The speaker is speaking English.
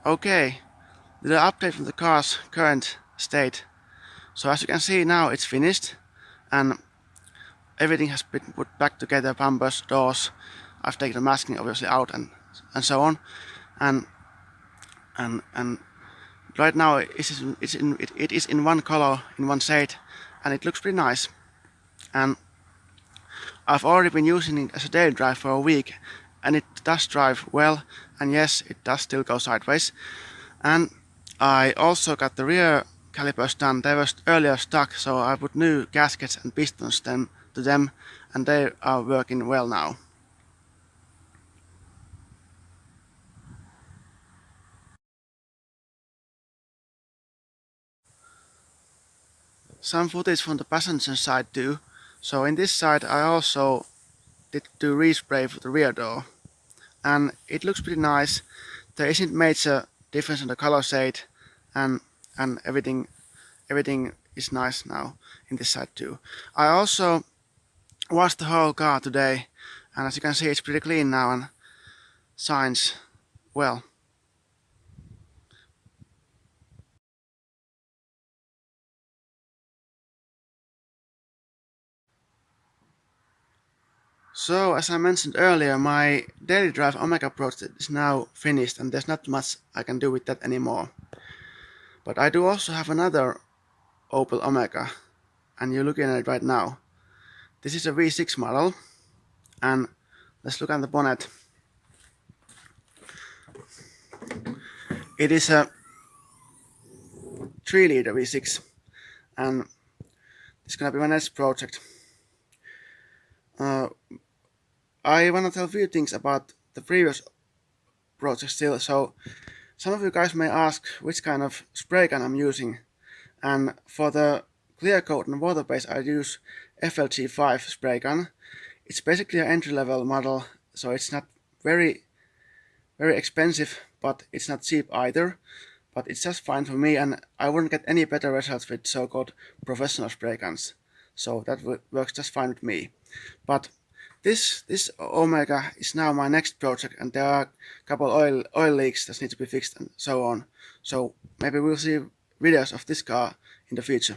Okay, the update from the car's current state. So as you can see now it's finished and everything has been put back together, bumpers, doors. I've taken the masking obviously out and so on. And and right now it is in one color, in one shade, and it looks pretty nice. And I've already been using it as a daily drive for a week, and it does drive well, and yes, it does still go sideways. And I also got the rear calipers done. They were earlier stuck, so I put new gaskets and pistons to them, and they are working well now. Some footage from the passenger side too. So in this side I also did do respray for the rear door, and it looks pretty nice. There isn't major difference in the color shade, and and everything is nice now in this side too. I also washed the whole car today, and as you can see it's pretty clean now and shines well. So as I mentioned earlier, my daily drive Omega project is now finished and there's not much I can do with that anymore. But I do also have another Opel Omega, and you're looking at it right now. This is a V6 model, and let's look at the bonnet. It is a 3-liter V6, and it's gonna be my next project. Uh, I wanna tell a few things about the previous project still. So some of you guys may ask which kind of spray gun I'm using, and for the clear coat and water base I use FLG5 spray gun. It's basically an entry-level model, so it's not very expensive, but it's not cheap either. But it's just fine for me, and I wouldn't get any better results with so-called professional spray guns. So that works just fine with me. But this Omega is now my next project, and there are a couple oil leaks that need to be fixed and so on. So maybe we'll see videos of this car in the future.